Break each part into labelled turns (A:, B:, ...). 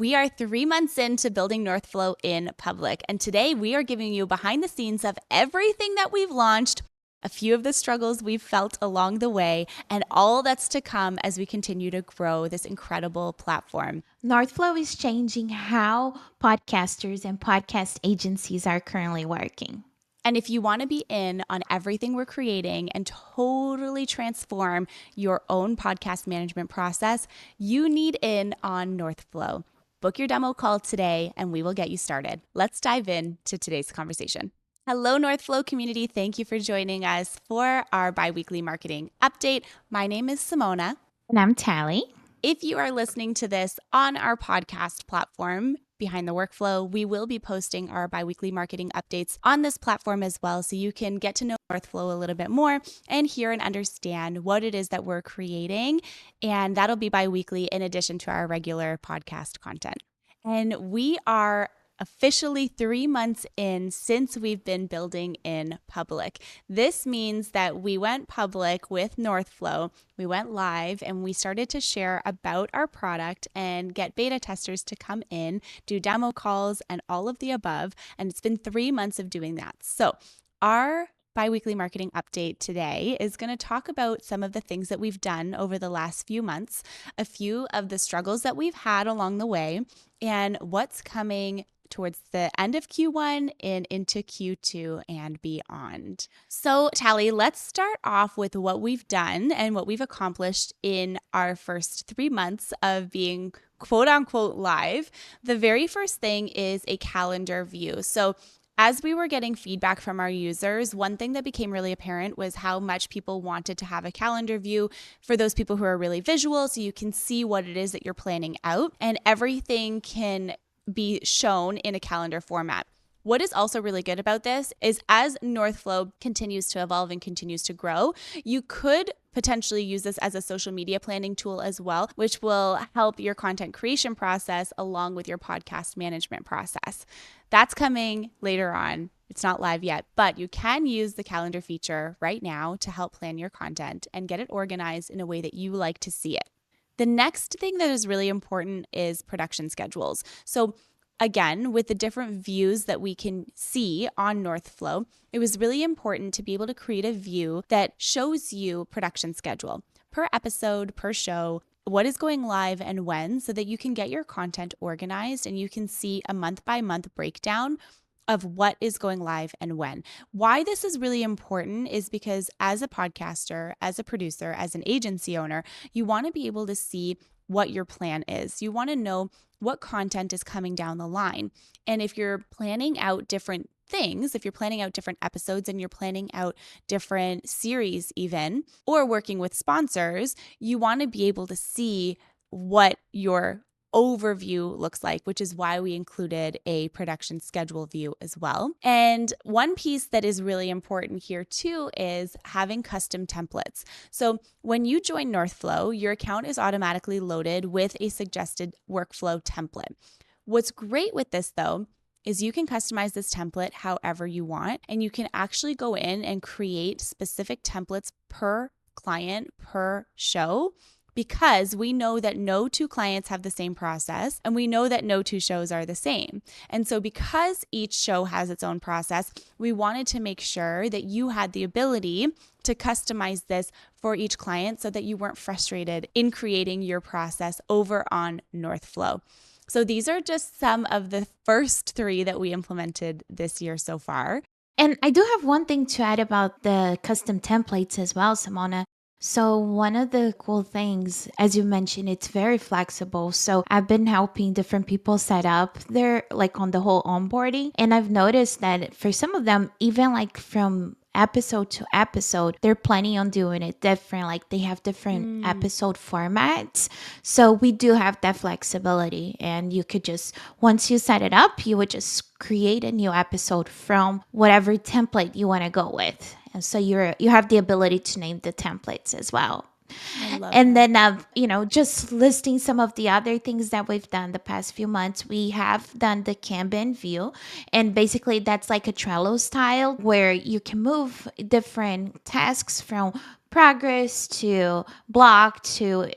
A: We are 3 months into building Northflow in public, and today we are giving you behind the scenes of everything that we've launched, a few of the struggles we've felt along the way, and all that's to come as we continue to grow this incredible platform.
B: Northflow is changing how podcasters and podcast agencies are currently working.
A: And if you want to be in on everything we're creating and totally transform your own podcast management process, you need in on Northflow. Book your demo call today and we will get you started. Let's dive into today's conversation. Hello, Northflow community. Thank you for joining us for our biweekly marketing update. My name is Simona.
B: And I'm Taly.
A: If you are listening to this on our podcast platform, Behind the Workflow, we will be posting our biweekly marketing updates on this platform as well, so you can get to know Northflow a little bit more and hear and understand what it is that we're creating. And that'll be biweekly in addition to our regular podcast content. And we are officially 3 months in since we've been building in public. This means that we went public with Northflow. We went live and we started to share about our product and get beta testers to come in, do demo calls and all of the above. And it's been 3 months of doing that. So our biweekly marketing update today is going to talk about some of the things that we've done over the last few months, a few of the struggles that we've had along the way, and what's coming towards the end of Q1 and into Q2 and beyond. So, Taly, let's start off with what we've done and what we've accomplished in our first 3 months of being quote unquote live. The very first thing is a calendar view. So, as we were getting feedback from our users, one thing that became really apparent was how much people wanted to have a calendar view for those people who are really visual, so you can see what it is that you're planning out, and everything can be shown in a calendar format. What is also really good about this is as Northflow continues to evolve and continues to grow, you could potentially use this as a social media planning tool as well, which will help your content creation process along with your podcast management process. That's coming later on. It's not live yet, but you can use the calendar feature right now to help plan your content and get it organized in a way that you like to see it. The next thing that is really important is production schedules. So again, with the different views that we can see on Northflow, it was really important to be able to create a view that shows you production schedule per episode, per show, what is going live and when, so that you can get your content organized and you can see a month by month breakdown of what is going live and when. Why this is really important is because as a podcaster, as a producer, as an agency owner, you want to be able to see what your plan is. You want to know what content is coming down the line. And if you're planning out different things, if you're planning out different episodes and you're planning out different series even, or working with sponsors, you want to be able to see what your overview looks like, which is why we included a production schedule view as well. And one piece that is really important here too is having custom templates. So when you join Northflow, your account is automatically loaded with a suggested workflow template. What's great with this though is you can customize this template however you want, and you can actually go in and create specific templates per client, per show, because we know that no two clients have the same process and we know that no two shows are the same. And so because each show has its own process, we wanted to make sure that you had the ability to customize this for each client so that you weren't frustrated in creating your process over on Northflow. So these are just some of the first 3 that we implemented this year so far.
B: And I do have one thing to add about the custom templates as well, Simona. So one of the cool things, as you mentioned, it's very flexible. So I've been helping different people set up their, like on the whole onboarding. And I've noticed that for some of them, even like from episode to episode, they're planning on doing it different. Like they have different episode formats. So we do have that flexibility. And you could just, once you set it up, you would just create a new episode from whatever template you want to go with. And so you have the ability to name the templates as well. And then, just listing some of the other things that we've done the past few months, we have done the Kanban view. And basically, that's like a Trello style where you can move different tasks from progress to block to,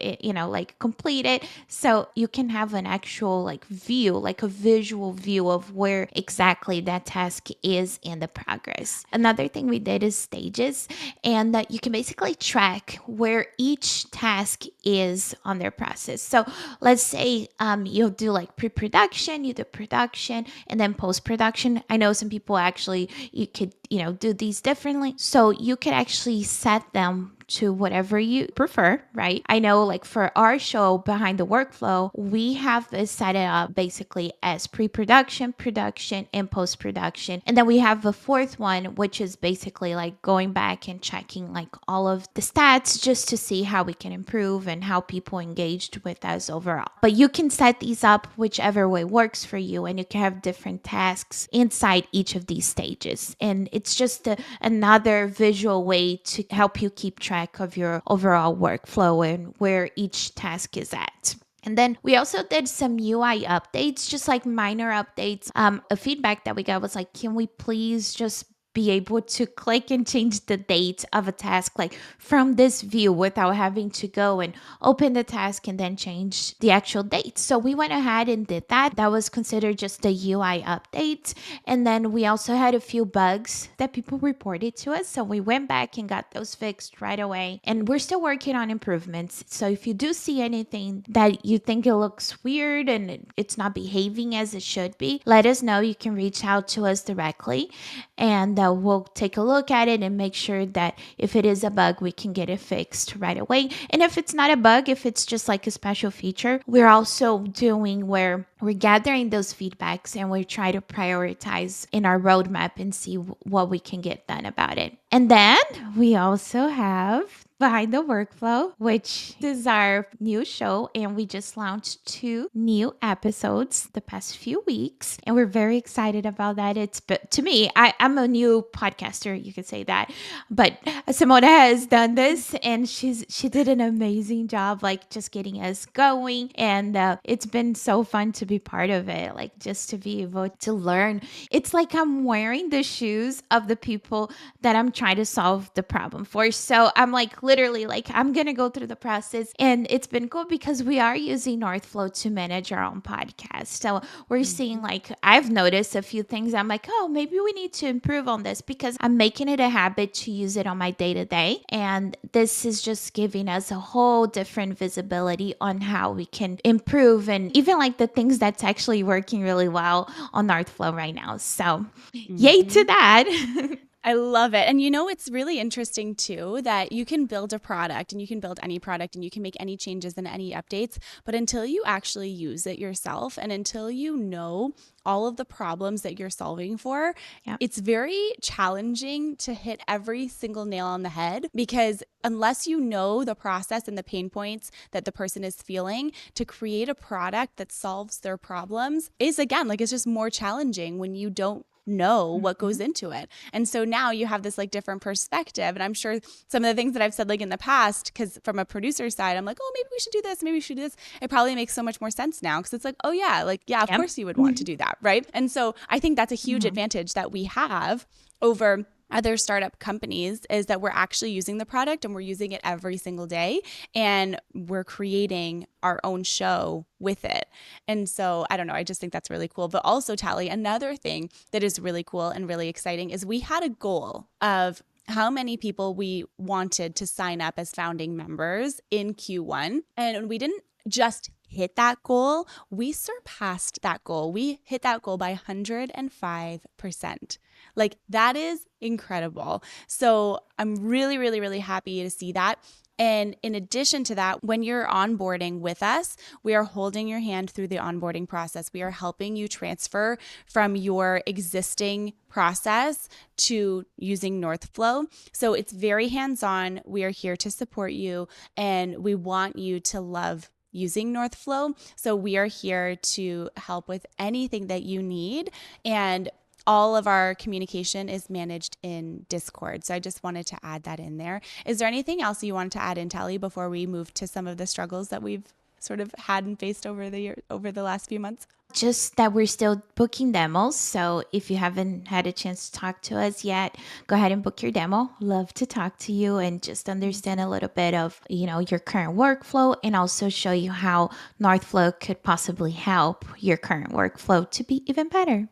B: like complete it. So you can have an actual like view, like a visual view of where exactly that task is in the progress. Another thing we did is stages, and that you can basically track where each task is on their process. So let's say you'll do like pre-production, you do production, and then post-production. I know some people actually, you could, do these differently. So you could actually set them to whatever you prefer, right? I know like for our show Behind the Workflow, we have this set it up basically as pre-production, production, and post-production. And then we have a fourth one, which is basically like going back and checking like all of the stats just to see how we can improve and how people engaged with us overall. But you can set these up whichever way works for you, and you can have different tasks inside each of these stages. And it's just another visual way to help you keep track of your overall workflow and where each task is at. And then we also did some UI updates, just like minor updates. A feedback that we got was like, can we please just be able to click and change the date of a task like from this view without having to go and open the task and then change the actual date. So we went ahead and did that. That was considered just a UI update. And then we also had a few bugs that people reported to us. So we went back and got those fixed right away. And we're still working on improvements. So if you do see anything that you think it looks weird and it's not behaving as it should be, let us know. You can reach out to us directly, and we'll take a look at it and make sure that if it is a bug, we can get it fixed right away. And if it's not a bug, if it's just like a special feature, we're also doing where we're gathering those feedbacks and we try to prioritize in our roadmap and see what we can get done about it. And then we also have Behind the Workflow, which is our new show, and we just launched 2 new episodes the past few weeks, and we're very excited about that. But to me, I'm a new podcaster, you could say that, but Simona has done this, and she did an amazing job, like just getting us going, and it's been so fun to be part of it, like just to be able to learn. It's like I'm wearing the shoes of the people that I'm trying to solve the problem for. So I'm like literally like I'm gonna go through the process, and it's been cool because we are using Northflow to manage our own podcast. So we're seeing like I've noticed a few things. I'm like, oh, maybe we need to improve on this because I'm making it a habit to use it on my day-to-day, and this is just giving us a whole different visibility on how we can improve, and even like the things that's actually working really well on Northflow right now. So yay to that.
A: I love it. And it's really interesting too that you can build a product, and you can build any product, and you can make any changes and any updates. But until you actually use it yourself, and until you know all of the problems that you're solving for,
B: Yep.
A: it's very challenging to hit every single nail on the head, because unless you know the process and the pain points that the person is feeling, to create a product that solves their problems is, again, like it's just more challenging when you don't know what goes into it. And so now you have this like different perspective. And I'm sure some of the things that I've said like in the past, because from a producer side, I'm like, oh, maybe we should do this, maybe we should do this. It probably makes so much more sense now, because it's like, oh yeah, like, yeah, of
B: Yep.
A: course you would want to do that, right? And so I think that's a huge advantage that we have over other startup companies, is that we're actually using the product, and we're using it every single day, and we're creating our own show with it. And so I don't know, I just think that's really cool. But also, Taly, another thing that is really cool and really exciting is we had a goal of how many people we wanted to sign up as founding members in Q1. And we didn't just hit that goal, we surpassed that goal. We hit that goal by 105%. Like, that is incredible. So I'm really, really, really happy to see that. And in addition to that, when you're onboarding with us, we are holding your hand through the onboarding process. We are helping you transfer from your existing process to using Northflow. So it's very hands-on. We are here to support you, and we want you to love using Northflow. So we are here to help with anything that you need. And all of our communication is managed in Discord. So I just wanted to add that in there. Is there anything else you wanted to add in, Taly, before we move to some of the struggles that we've sort of had and faced over the last few months?
B: just that we're still booking demos. So if you haven't had a chance to talk to us yet, go ahead and book your demo. Love to talk to you and just understand a little bit of, your current workflow, and also show you how Northflow could possibly help your current workflow to be even better.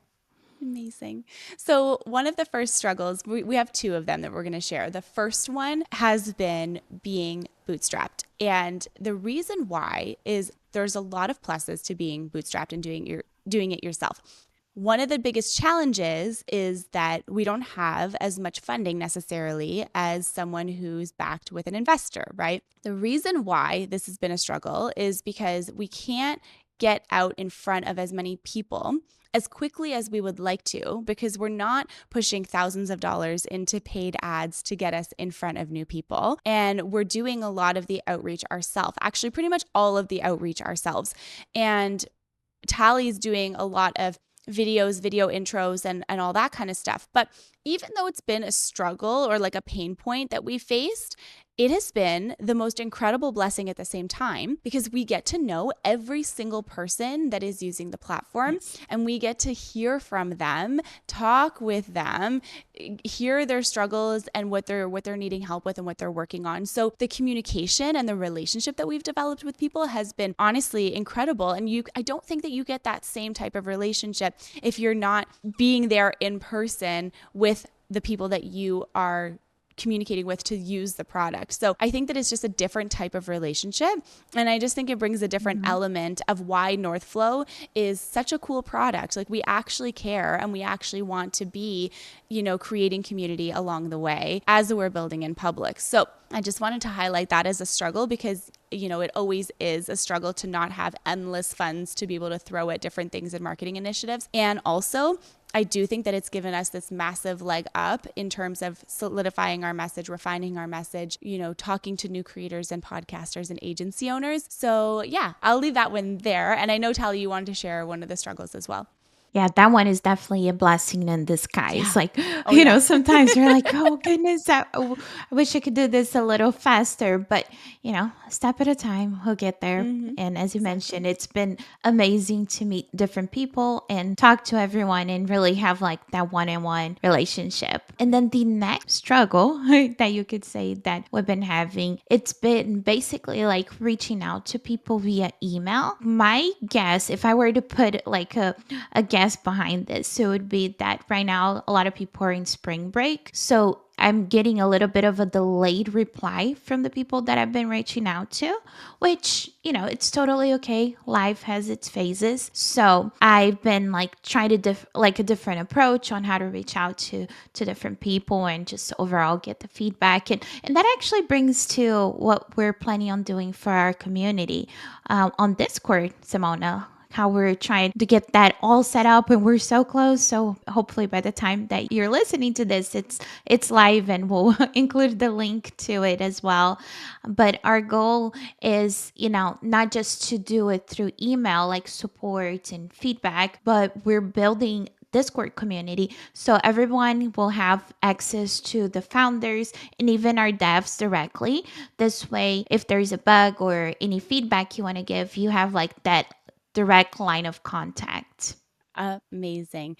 A: Amazing. So, one of the first struggles, we have two of them that we're going to share. The first one has been being bootstrapped. And the reason why is there's a lot of pluses to being bootstrapped and doing it yourself. One of the biggest challenges is that we don't have as much funding necessarily as someone who's backed with an investor, right? The reason why this has been a struggle is because we can't get out in front of as many people as quickly as we would like to, because we're not pushing thousands of dollars into paid ads to get us in front of new people. And we're doing a lot of the outreach ourselves, actually, pretty much all of the outreach ourselves. And Taly's doing a lot of videos, video intros, and all that kind of stuff. But even though it's been a struggle or like a pain point that we faced, it has been the most incredible blessing at the same time, because we get to know every single person that is using the platform, and we get to hear from them, talk with them, hear their struggles and what they're needing help with and what they're working on. So the communication and the relationship that we've developed with people has been honestly incredible. And I don't think that you get that same type of relationship if you're not being there in person with the people that you are communicating with to use the product. So I think that it's just a different type of relationship. And I just think it brings a different element of why Northflow is such a cool product. Like, we actually care and we actually want to be, creating community along the way as we're building in public. So I just wanted to highlight that as a struggle, because it always is a struggle to not have endless funds to be able to throw at different things and marketing initiatives. And also, I do think that it's given us this massive leg up in terms of solidifying our message, refining our message, talking to new creators and podcasters and agency owners. So yeah, I'll leave that one there. And I know, Taly, you wanted to share one of the struggles as well.
B: Yeah, that one is definitely a blessing in disguise.
A: Yeah.
B: Like,
A: Oh, yeah.
B: sometimes you're like, oh goodness, I wish I could do this a little faster. But, step at a time, we'll get there. And as you mentioned, it's been amazing to meet different people and talk to everyone and really have like that one-on-one relationship. And then the next struggle that you could say that we've been having, it's been basically like reaching out to people via email. My guess, if I were to put like a guess behind this, so it would be that right now a lot of people are in spring break. So I'm getting a little bit of a delayed reply from the people that I've been reaching out to, which, it's totally okay. Life has its phases. So I've been like trying to a different approach on how to reach out to different people and just overall get the feedback. And that actually brings to what we're planning on doing for our community on Discord, Simona, how we're trying to get that all set up, and we're so close. So hopefully by the time that you're listening to this, it's live, and we'll include the link to it as well. But our goal is, not just to do it through email, like support and feedback, but we're building Discord community. So everyone will have access to the founders and even our devs directly. This way, if there's a bug or any feedback you want to give, you have like that direct line of contact.
A: Amazing.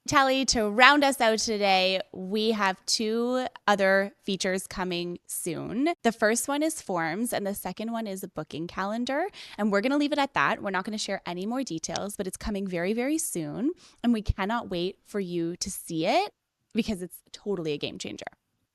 A: Taly, to round us out today, we have two other features coming soon. The first one is forms, and the second one is a booking calendar. And we're going to leave it at that. We're not going to share any more details, but it's coming very, very soon. And we cannot wait for you to see it, because it's totally a game changer.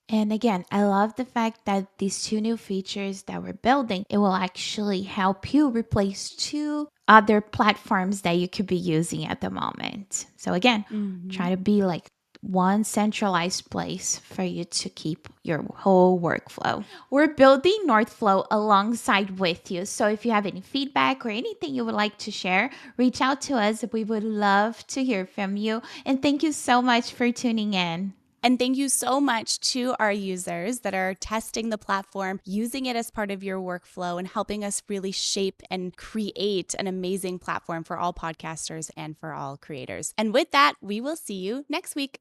B: And again, I love the fact that these two new features that we're building, it will actually help you replace two other platforms that you could be using at the moment. So again, try to be like one centralized place for you to keep your whole workflow. We're building Northflow alongside with you. So if you have any feedback or anything you would like to share, reach out to us. We would love to hear from you. And thank you so much for tuning in.
A: And thank you so much to our users that are testing the platform, using it as part of your workflow, and helping us really shape and create an amazing platform for all podcasters and for all creators. And with that, we will see you next week.